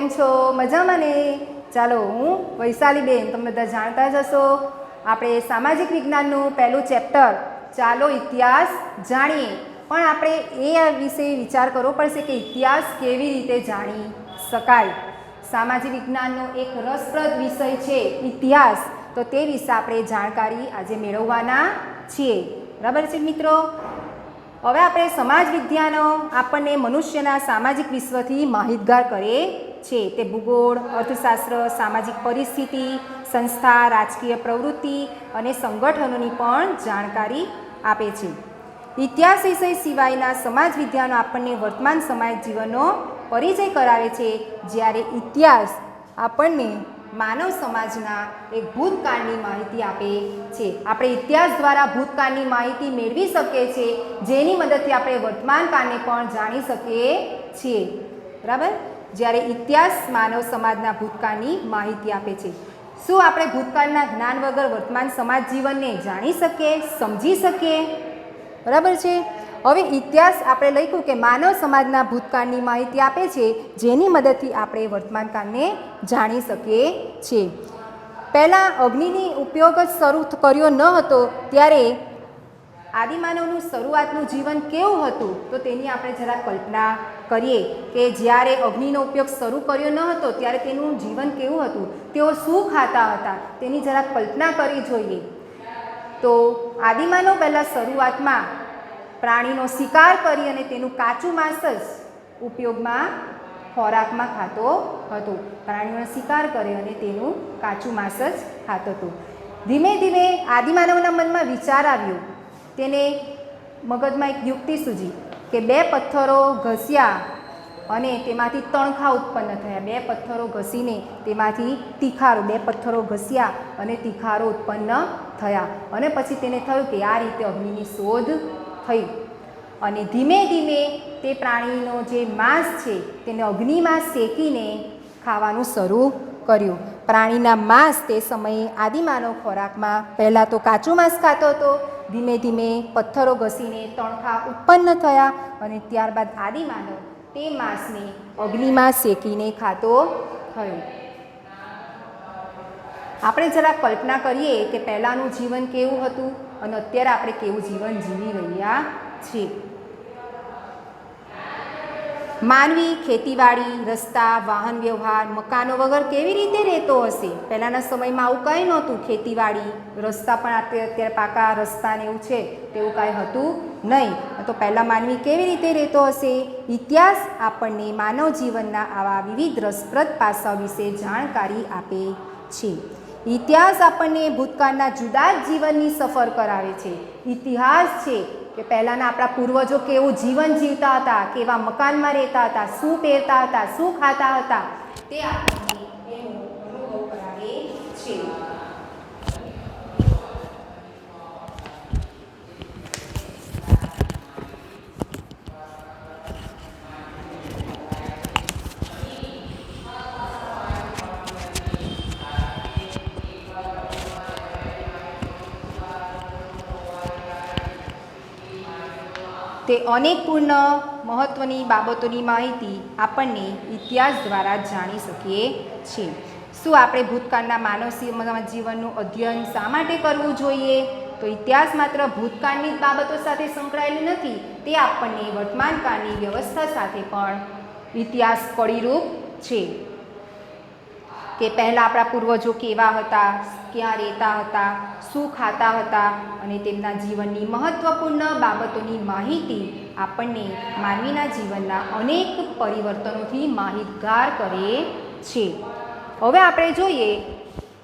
કેમ છો? મજામાં ને? ચાલો, હું વૈશાલીબેન, તમે બધા જાણતા જ હશો આપણે સામાજિક વિજ્ઞાનનું પહેલું ચેપ્ટર ચાલો ઇતિહાસ જાણીએ, પણ આપણે એ વિશે વિચાર કરવો પડશે કે ઇતિહાસ કેવી રીતે જાણી શકાય. સામાજિક વિજ્ઞાનનો એક રસપ્રદ વિષય છે ઇતિહાસ, તો તે વિશે આપણે જાણકારી આજે મેળવવાના છીએ. બરાબર છે મિત્રો? હવે આપણે સમાજ વિજ્ઞાનો આપણને મનુષ્યના સામાજિક વિશ્વથી માહિતગાર કરે છે. તે ભૂગોળ, અર્થશાસ્ત્ર, સામાજિક પરિસ્થિતિ, સંસ્થા, રાજકીય પ્રવૃત્તિ અને સંગઠનોની પણ જાણકારી આપે છે. ઇતિહાસ વિષય સિવાયના સમાજ વિજ્ઞાનો આપણને વર્તમાન સમાજ જીવનનો પરિચય કરાવે છે, જ્યારે ઇતિહાસ આપણને માનવ સમાજના એક ભૂતકાળની માહિતી આપે છે. આપણે ઇતિહાસ દ્વારા ભૂતકાળની માહિતી મેળવી શકીએ છીએ, જેની મદદથી આપણે વર્તમાન કાળને પણ જાણી શકીએ છીએ. બરાબર? જ્યારે ઇતિહાસ માનવ સમાજના ભૂતકાળની માહિતી આપે છે. શું આપણે ભૂતકાળના જ્ઞાન વગર વર્તમાન સમાજ જીવનને જાણી શકીએ, સમજી શકીએ? બરાબર છે? હવે ઇતિહાસ આપણે લખ્યું કે માનવ સમાજના ભૂતકાળની માહિતી આપે છે, જેની મદદથી આપણે વર્તમાન કાળને જાણી શકીએ છીએ. પહેલાં અગ્નિની ઉપયોગ જ શરૂ કર્યો ન હતો, ત્યારે આદિમાનવનું શરૂઆતનું જીવન કેવું હતું, તો તેની આપણે જરા કલ્પના કરીએ કે જ્યારે અગ્નિનો ઉપયોગ શરૂ કર્યો ન હતો ત્યારે તેનું જીવન કેવું હતું, તેઓ શું ખાતા હતા, તેની જરા કલ્પના કરવી જોઈએ. તો આદિમાનવ પહેલાં શરૂઆતમાં પ્રાણીનો શિકાર કરી અને તેનું કાચું માંસ જ ઉપયોગમાં ખોરાકમાં ખાતો હતો. પ્રાણીઓનો શિકાર કરે અને તેનું કાચું માંસ જ ખાતો હતો. ધીમે ધીમે આદિમાનવના મનમાં વિચાર આવ્યો, તેને મગજમાં એક યુક્તિ સૂજી કે બે પથ્થરો ઘસ્યા અને તેમાંથી તણખા ઉત્પન્ન થયા. બે પથ્થરો ઘસીને તેમાંથી તીખારો, બે પથ્થરો ઘસ્યા અને તીખારો ઉત્પન્ન થયા. અને પછી તેને થયું કે આ રીતે અગ્નિની શોધ થઈ. અને ધીમે ધીમે તે પ્રાણીનો જે માંસ છે તેને અગ્નિમાં શેકીને ખાવાનું શરૂ કર્યું. પ્રાણીના માંસ તે સમયે આદિમાનવ ખોરાકમાં પહેલાં તો કાચું માંસ ખાતો હતો, ધીમે ધીમે પથ્થરો ઘસીને તણખા ઉત્પન્ન થયા અને ત્યારબાદ આદિમાનવ તે માંસને અગ્નિમાં શેકીને ખાતો થયો. આપણે જરા કલ્પના કરીએ કે પહેલાંનું જીવન કેવું હતું અને અત્યારે આપણે કેવું જીવન જીવી રહ્યા છીએ. માનવી ખેતીવાડી, રસ્તા, વાહન વ્યવહાર, મકાનો વગર કેવી રીતે રહેતો હશે? પહેલાંના સમયમાં આવું કંઈ નહોતું. ખેતીવાડી, રસ્તા પણ અત્યારે પાકા રસ્તા ને એવું છે, તેવું કાંઈ હતું નહીં. તો પહેલાં માનવી કેવી રીતે રહેતો હશે? ઇતિહાસ આપણને માનવ જીવનના આવા વિવિધ રસપ્રદ પાસાઓ વિશે જાણકારી આપે છે. ઇતિહાસ આપણને ભૂતકાળના જુદા જ જીવનની સફર કરાવે છે. ઇતિહાસ છે કે પહેલાંના આપણા પૂર્વજો કેવું જીવન જીવતા હતા, કેવા મકાનમાં રહેતા હતા, શું પહેરતા હતા, શું ખાતા હતા, તે આપણને એનો અનુભવ કરાવે છે. તે અનેક પૂર્ણ મહત્ત્વની બાબતોની માહિતી આપણને ઇતિહાસ દ્વારા જાણી શકીએ છીએ. શું આપણે ભૂતકાળના માનવ જીવનનું અધ્યયન શા માટે કરવું જોઈએ? તો ઇતિહાસ માત્ર ભૂતકાળની જ બાબતો સાથે સંકળાયેલું નથી, તે આપણને વર્તમાન કાળની વ્યવસ્થા સાથે પણ ઇતિહાસ કડીરૂપ છે. કે પહેલાં આપણા પૂર્વજો કેવા હતા, ક્યાં રહેતા હતા, શું ખાતા હતા અને તેમના જીવનની મહત્ત્વપૂર્ણ બાબતોની માહિતી આપણને માનવીના જીવનના અનેક પરિવર્તનોથી માહિતગાર કરે છે. હવે આપણે જોઈએ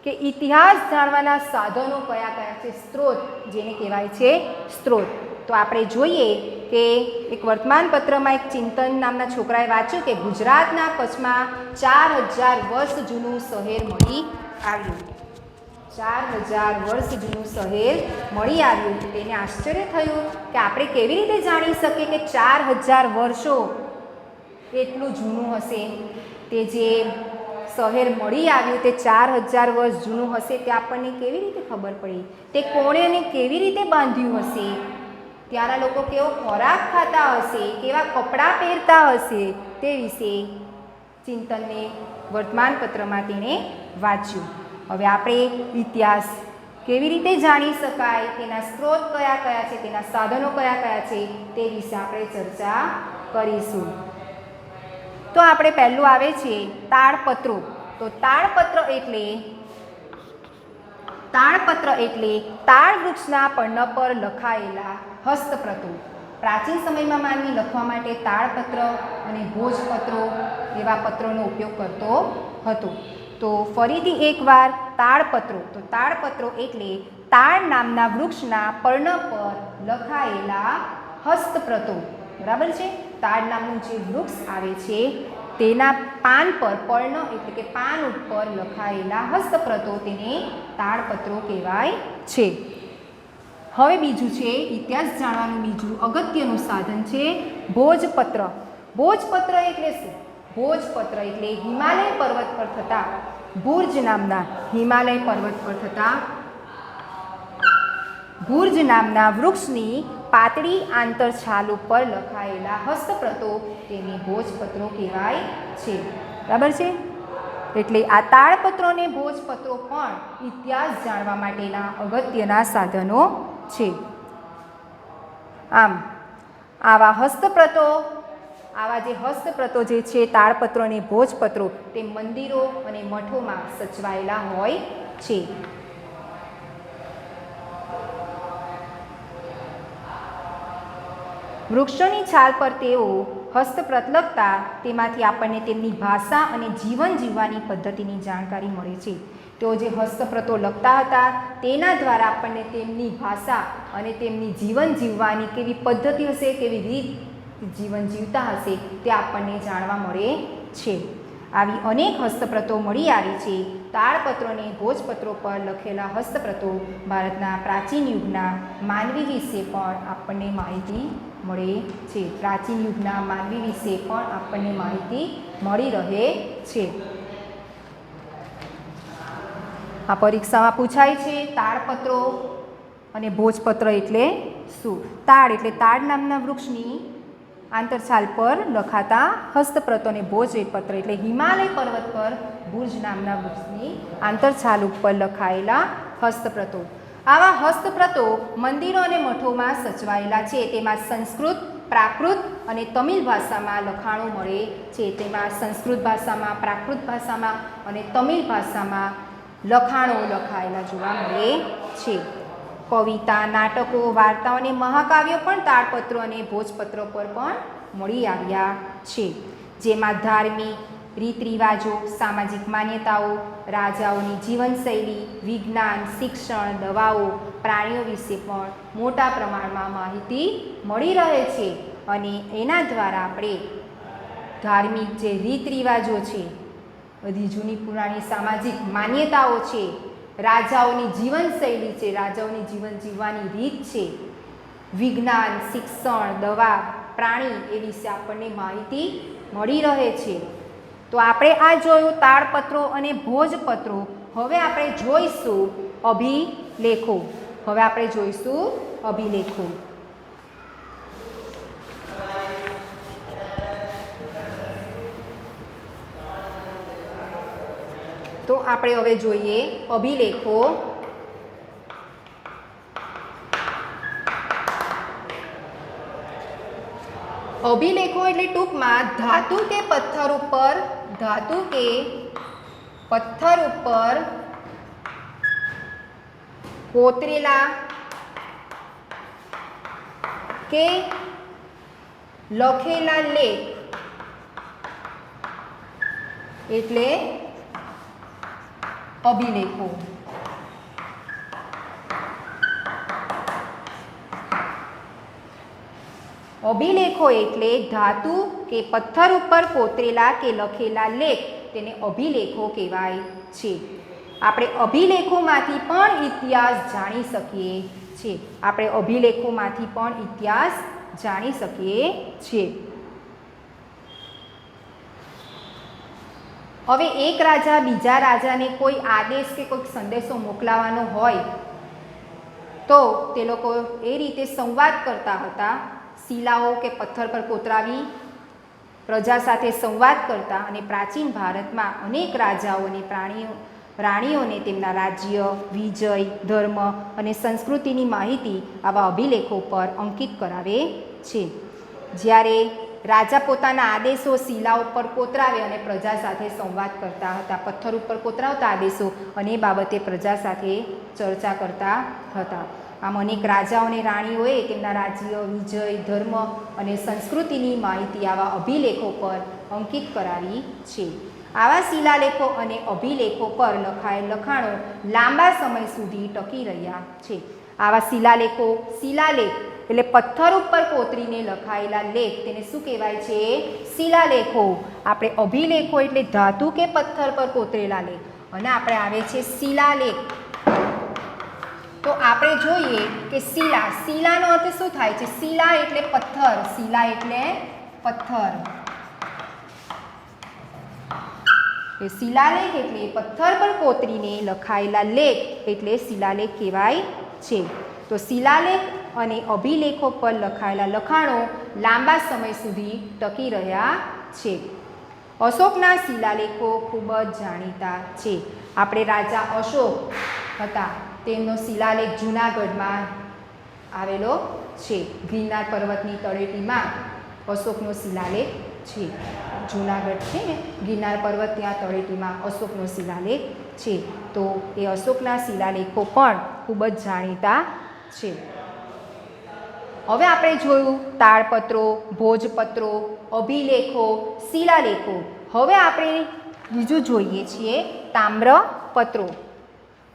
કે ઇતિહાસ જાણવાના સાધનો કયા કયા છે, સ્ત્રોત જેને કહેવાય છે સ્ત્રોત. તો આપણે જોઈએ કે એક વર્તમાનપત્રમાં એક ચિંતન નામના છોકરાએ વાંચ્યું કે ગુજરાતના કચ્છમાં 4000 વર્ષ જૂનું શહેર મળી આવ્યું. 4000 વર્ષ જૂનું શહેર મળી આવ્યું. તેને આશ્ચર્ય થયું કે આપણે કેવી રીતે જાણી શકીએ કે 4000 વર્ષો એટલું જૂનું હશે. તે જે શહેર મળી આવ્યું તે 4000 વર્ષ જૂનું હશે, તે આપણને કેવી રીતે ખબર પડી? તે કોણે અને કેવી રીતે બાંધ્યું હશે? ત્યાંના લોકો કેવો ખોરાક ખાતા હશે, કેવા કપડાં પહેરતા હશે, તે વિશે ચિંતનને વર્તમાનપત્રમાં તેણે વાંચ્યું. હવે આપણે ઇતિહાસ કેવી રીતે જાણી શકાય, તેના સ્ત્રોત કયા કયા છે, તેના સાધનો કયા કયા છે, તે વિશે આપણે ચર્ચા કરીશું. તો આપણે પહેલું આવે છે તાડપત્રો. તો તાડપત્ર એટલે તાડ વૃક્ષના પર્ણ પર લખાયેલા હસ્તપ્રતો. પ્રાચીન સમયમાં માનવી લખવા માટે તાડપત્ર અને ભોજપત્રો એવા પત્રોનો ઉપયોગ કરતો હતો. તો ફરીથી એકવાર તાડપત્રો. તો તાડપત્રો એટલે તાડ નામના વૃક્ષના પર્ણ પર લખાયેલા હસ્તપ્રતો. બરાબર છે. તાડ નામનું જે વૃક્ષ આવે છે તેના પાન પર, પર્ણ એટલે કે પાન ઉપર લખાયેલા હસ્તપ્રતો તેને તાડપત્રો કહેવાય છે. હવે બીજું છે ઇતિહાસ જાણવાનું બીજું અગત્યનું સાધન છે ભોજપત્ર. ભોજપત્ર એટલે શું? ભોજપત્ર એટલે હિમાલય પર્વત પર થતા, ભુર્જ નામના હિમાલય પર્વત પર થતા ભુર્જ નામના વૃક્ષની પાતળી આંતરછાલ ઉપર લખાયેલા હસ્તપ્રતો તેને ભોજપત્રો કહેવાય છે. બરાબર છે. એટલે આ તાડપત્રો અને ભોજપત્રો પણ ઇતિહાસ જાણવા માટેના અગત્યના સાધનો છે. આમ આવા જે હસ્તપ્રતો જે છે તાડપત્રો અને ભોજપત્રો તે મંદિરો અને મઠોમાં સચવાયેલા હોય છે. વૃક્ષોની છાલ પર તેઓ હસ્તપ્રત લખતા તેમાંથી આપણને તેમની ભાષા અને જીવન જીવવાની પદ્ધતિની જાણકારી મળે છે. તેઓ જે હસ્તપ્રતો લખતા હતા તેના દ્વારા આપણને તેમની ભાષા અને તેમની જીવન જીવવાની કેવી પદ્ધતિ હશે, કેવી રીત જીવન જીવતા હશે તે આપણને જાણવા મળે છે. આવી અનેક હસ્તપ્રતો મળી આવી છે. તાડપત્રો અને ભોજપત્રો પર લખેલા હસ્તપ્રતો ભારતના પ્રાચીન યુગના માનવી વિશે પણ આપણને માહિતી મળે છે. પ્રાચીન યુગના માનવી વિશે પણ આપણને માહિતી મળી રહે છે. આ પરીક્ષામાં પૂછાય છે તાડપત્રો અને ભોજપત્ર એટલે શું? તાડ એટલે તાડ નામના વૃક્ષની આંતરછાલ પર લખાતા હસ્તપ્રતો અને ભોજપત્ર એટલે હિમાલય પર્વત પર ભુર્જ નામના વૃક્ષની આંતરછાલ ઉપર લખાયેલા હસ્તપ્રતો. આવા હસ્તપ્રતો મંદિરો અને મઠોમાં સચવાયેલા છે. તેમાં સંસ્કૃત, પ્રાકૃત અને તમિલ ભાષામાં લખાણો મળે છે. તેમાં સંસ્કૃત ભાષામાં, પ્રાકૃત ભાષામાં અને તમિલ ભાષામાં લખાણો લખાયેલા જોવા મળે છે. કવિતા, નાટકો, વાર્તાઓ અને મહાકાવ્યો પણ તાડપત્રો અને ભોજપત્રો પર પણ મળી આવ્યા છે. જેમાં ધાર્મિક રીત રિવાજો, સામાજિક માન્યતાઓ, રાજાઓની જીવનશૈલી, વિજ્ઞાન, શિક્ષણ, દવાઓ, પ્રાણીઓ વિશે પણ મોટા પ્રમાણમાં માહિતી મળી રહે છે. અને એના દ્વારા આપણે ધાર્મિક જે રીત રિવાજો છે, બધી જૂની પુરાણી સામાજિક માન્યતાઓ છે, રાજાઓની જીવનશૈલી છે, રાજાઓની જીવન જીવવાની રીત છે, વિજ્ઞાન, શિક્ષણ, દવા, પ્રાણી એ વિશે આપણને માહિતી મળી રહે છે. તો આપણે આ જોયું તાડપત્રો અને ભોજપત્રો. હવે આપણે જોઈશું અભિલેખો. તો આપણે હવે જોઈએ અભિલેખો. અભિલેખો એટલે ટૂંકમાં ધાતુ કે પથ્થર ઉપર કોતરેલા કે લખેલા લેખ એટલે અભિલેખો. અભિલેખો એટલે ધાતુ કે પથ્થર ઉપર કોતરેલા કે લખેલા લેખ, તેને અભિલેખો કહેવાય છે. આપણે અભિલેખોમાંથી પણ ઇતિહાસ જાણી શકીએ છીએ. હવે એક રાજા બીજા રાજાને કોઈ આદેશ કે કોઈ સંદેશો મોકલાવાનો હોય તો તે લોકો એ રીતે સંવાદ કરતા હતા. શિલાઓ કે પથ્થર પર કોતરાવી પ્રજા સાથે સંવાદ કરતા અને પ્રાચીન ભારતમાં અનેક રાજાઓ અને રાણીઓને તેમના રાજ્ય, વિજય, ધર્મ અને સંસ્કૃતિની માહિતી આવા અભિલેખો પર અંકિત કરાવે છે. જ્યારે રાજા પોતાના આદેશો શિલા ઉપર કોતરાવે અને પ્રજા સાથે સંવાદ કરતા હતા. પથ્થર ઉપર કોતરાવતા આદેશો અને એ બાબતે પ્રજા સાથે ચર્ચા કરતા હતા. આમ અનેક રાજાઓ અને રાણીઓએ તેમના રાજ્ય, વિજય, ધર્મ અને સંસ્કૃતિની માહિતી આવા અભિલેખો પર અંકિત કરાવી છે. આવા શિલાલેખો અને અભિલેખો પર લખાયેલ લખાણો લાંબા સમય સુધી ટકી રહ્યા છે. આવા શિલાલેખ એટલે પથ્થર ઉપર કોતરીને લખાયેલા લેખ, તેને શું કહેવાય છે? શિલાલેખો. આપણે અભિલેખો એટલે ધાતુ કે પથ્થર પર કોતરેલા લેખ, અને આપણે આવે છે શિલાલેખ. તો આપણે જોઈએ કે શિલાનો અર્થ શું થાય છે? શિલા એટલે પથ્થર, શિલા એટલે પથ્થર. એ શિલાલેખ એટલે પથ્થર પર કોતરીને લખાયેલા લેખ એટલે શિલાલેખ કહેવાય છે. તો શિલાલેખ અને અભિલેખો પર લખાયેલા લખાણો લાંબા સમય સુધી ટકી રહ્યા છે. અશોકના શિલાલેખો ખૂબ જ જાણીતા છે. આપણે રાજા અશોક હતા, તેમનો શિલાલેખ જૂનાગઢમાં આવેલો છે. ગિરનાર પર્વતની તળેટીમાં અશોકનો શિલાલેખ છે. જૂનાગઢ છે ને, ગિરનાર પર્વત ત્યાં તળેટીમાં અશોકનો શિલાલેખ છે. તો એ અશોકના શિલાલેખો પણ ખૂબ જ જાણીતા છે. હવે આપણે જોયું તાળપત્રો, ભોજપત્રો, અભિલેખો, શિલાલેખો. હવે આપણે બીજું જોઈએ છીએ તામ્રપત્રો.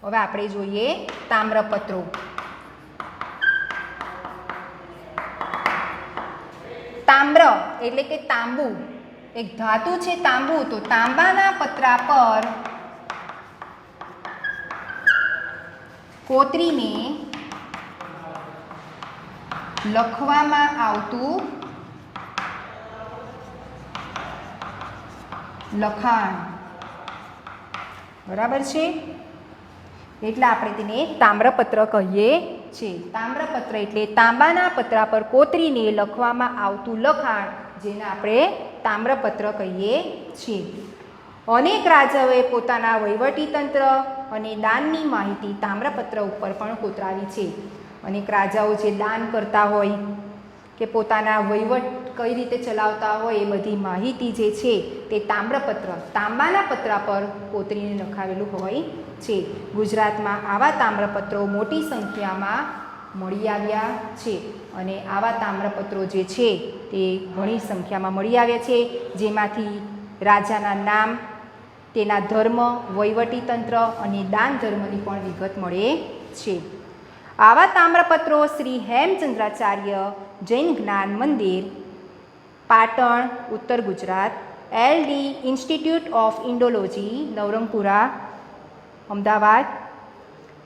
હવે આપણે જોઈએ તામ્રપત્રો. તામ્ર એટલે કે તાંબુ, એક ધાતુ છે તાંબુ. તો તાંબાના પતરા પર કોતરીને લખવામાં આવતું લખાણ, બરાબર છે? એટલે આપણે તેને તામ્રપત્ર કહીએ છીએ. તામ્રપત્ર એટલે તાંબાના પતરા પર કોતરીને લખવામાં આવતું લખાણ, જેને આપણે તામ્રપત્ર કહીએ છીએ. અનેક રાજાઓએ પોતાના વહીવટીતંત્ર અને દાનની માહિતી તામ્રપત્ર ઉપર પણ કોતરાવી છે. અનેક રાજાઓ જે દાન કરતા હોય કે પોતાના વહીવટ કઈ રીતે ચલાવતા હોય એ બધી માહિતી જે છે તે તાંબાના પતરા પર કોતરીને લખાવેલું હોય છે. ગુજરાતમાં આવા તામ્રપત્રો મોટી સંખ્યામાં મળી આવ્યા છે. અને આવા તામ્રપત્રો જે છે તે ઘણી સંખ્યામાં મળી આવ્યા છે, જેમાંથી રાજાના નામ, તેના ધર્મ, વહીવટીતંત્ર અને દાન ધર્મની પણ વિગત મળે છે. આવા તામ્રપત્રો શ્રી હેમચંદ્રાચાર્ય જૈન જ્ઞાન મંદિર, પાટણ, ઉત્તર Gujarat, LD institute of Indology, Navrangpura, Ahmedabad,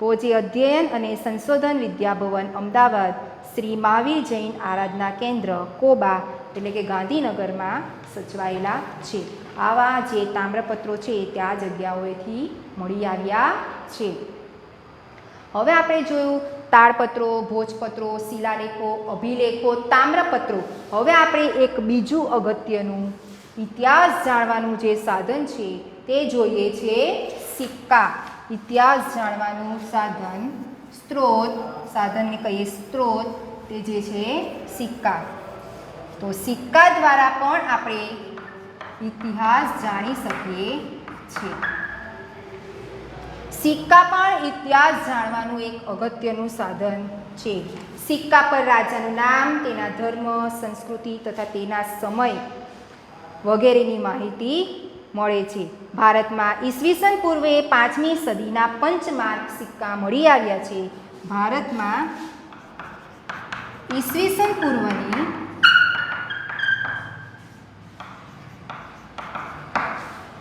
ભોજે અધ્યયન અને સંશોધન વિદ્યાભવન, અમદાવાદ, શ્રી મહાવીર જૈન આરાધના કેન્દ્ર, કોબા એટલે કે ગાંધીનગરમાં સચવાયેલા છે. આવા જે તામ્રપત્રો છે તે આ જગ્યાઓએથી મળી આવ્યા છે. હવે આપણે જોયું તાળપત્રો, ભોજપત્રો, શિલાલેખો, અભિલેખો, તામ્રપત્રો. હવે આપણે એક બીજું અગત્યનું ઇતિહાસ જાણવાનું જે સાધન છે તે જોઈએ છે સિક્કા. ઇતિહાસ જાણવાનું સાધન, સ્ત્રોત, સાધનને કહીએ સ્ત્રોત, તે જે છે સિક્કા. તો સિક્કા દ્વારા પણ આપણે ઇતિહાસ જાણી શકીએ છીએ. સિક્કા પણ ઇતિહાસ જાણવાનું એક અગત્યનું સાધન છે. સિક્કા પર રાજાનું નામ, તેના ધર્મ, સંસ્કૃતિ તથા તેના સમય વગેરેની માહિતી મળે છે. ભારતમાં ઈસવીસન પૂર્વે 5મી સદીના પંચમાર્ક સિક્કા મળી આવ્યા છે. ભારતમાં ઈસવીસન પૂર્વની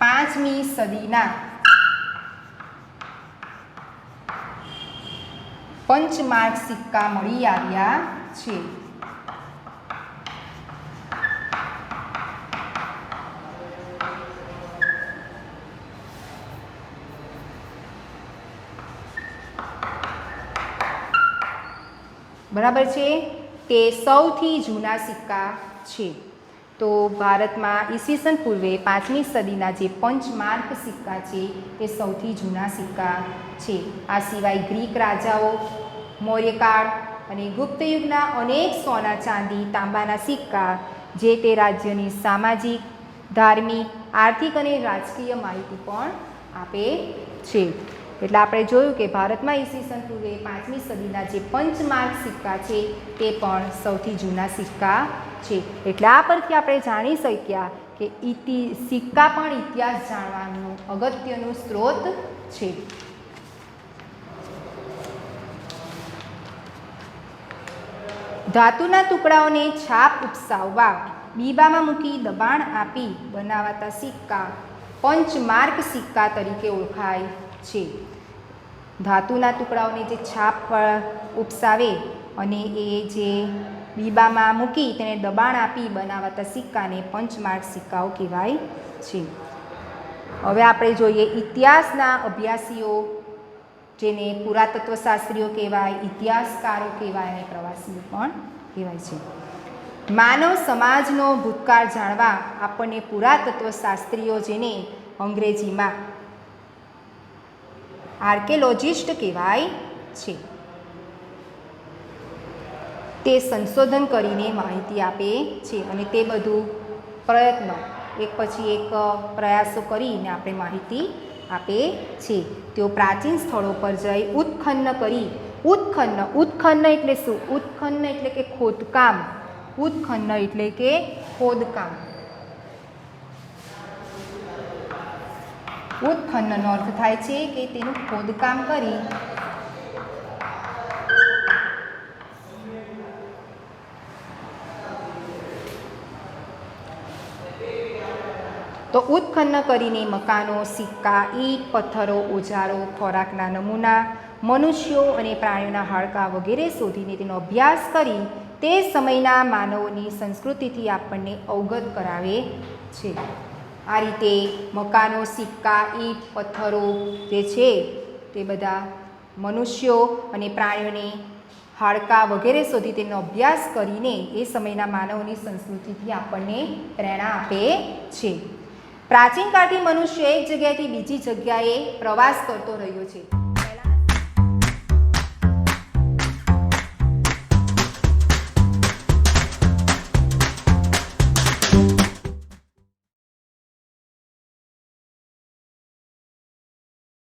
5મી સદીના પંચમાર્ક સિક્કા મળી આવ્યા છે. બરાબર છે? તે સૌથી જૂના સિક્કા છે. તો ભારતમાં ઈસવીસન પૂર્વે 5મી સદીના જે પંચમાર્ક સિક્કા છે તે સૌથી જૂના સિક્કા છે. આ સિવાય ગ્રીક રાજાઓ, મૌર્યકાળ અને ગુપ્ત યુગના અનેક સોના, ચાંદી, તાંબાના સિક્કા જે તે રાજ્યની સામાજિક, ધાર્મિક, આર્થિક અને રાજકીય માહિતી પણ આપે છે. એટલે આપણે જોયું કે ભારતમાં ઈસવીસન પૂર્વે 5મી સદીના જે પંચમાર્ક સિક્કા છે તે પણ સૌથી જૂના સિક્કા છે. એટલે આ પરથી આપણે જાણી શક્યા કે સિક્કા પણ ઇતિહાસ જાણવાનું અગત્યનું સ્ત્રોત છે. ધાતુના ટુકડાઓને છાપ ઉપસાવવા બીબામાં મૂકી દબાણ આપી બનાવાતા સિક્કા પંચમાર્ક સિક્કા તરીકે ઓળખાય છે. ધાતુના ટુકડાઓને જે છાપ ઉપસાવે અને એ જે બીબામાં મૂકી તેને દબાણ આપી બનાવાતા સિક્કાને પંચમાર્ક સિક્કાઓ કહેવાય છે. હવે આપણે જોઈએ ઇતિહાસના અભ્યાસીઓ, જેને પુરાતત્વશાસ્ત્રીઓ કહેવાય, ઇતિહાસકારો કહેવાય અને પ્રવાસીઓ પણ કહેવાય છે. માનવ સમાજનો ભૂતકાળ જાણવા આપણને પુરાતત્વશાસ્ત્રીઓ, જેને અંગ્રેજીમાં આર્કિયોલોજિસ્ટ કહેવાય છે, તે સંશોધન કરીને માહિતી આપે છે અને તે બધું પ્રયત્નો એક પછી એક પ્રયાસો કરીને આપણે માહિતી આપે છે. તેઓ પ્રાચીન સ્થળો પર જઈ ઉત્ખનન કરી ઉત્ખનન એટલે શું? ઉત્ખનન એટલે કે ખોદકામ. ઉત્ખનન એટલે કે ખોદકામ. ઉત્ખનનનો અર્થ થાય છે કે તેનું ખોદકામ કરી તો ઉત્ખનન કરીને મકાનો, સિક્કા, ઈંટ, પથ્થરો, ઓજારો, ખોરાકના નમૂના, મનુષ્યો અને પ્રાણીઓના હાડકાં વગેરે શોધીને તેનો અભ્યાસ કરી તે સમયના માનવોની સંસ્કૃતિથી આપણને અવગત કરાવે છે. આ રીતે મકાનો, સિક્કા, ઈંટ, પથ્થરો જે છે તે બધા મનુષ્યો અને પ્રાણીઓની હાડકાં વગેરે શોધી તેનો અભ્યાસ કરીને એ સમયના માનવોની સંસ્કૃતિથી આપણને પ્રેરણા આપે છે. પ્રાચીન કાળથી મનુષ્ય એક જગ્યાએથી બીજી જગ્યાએ પ્રવાસ કરતો રહ્યો છે.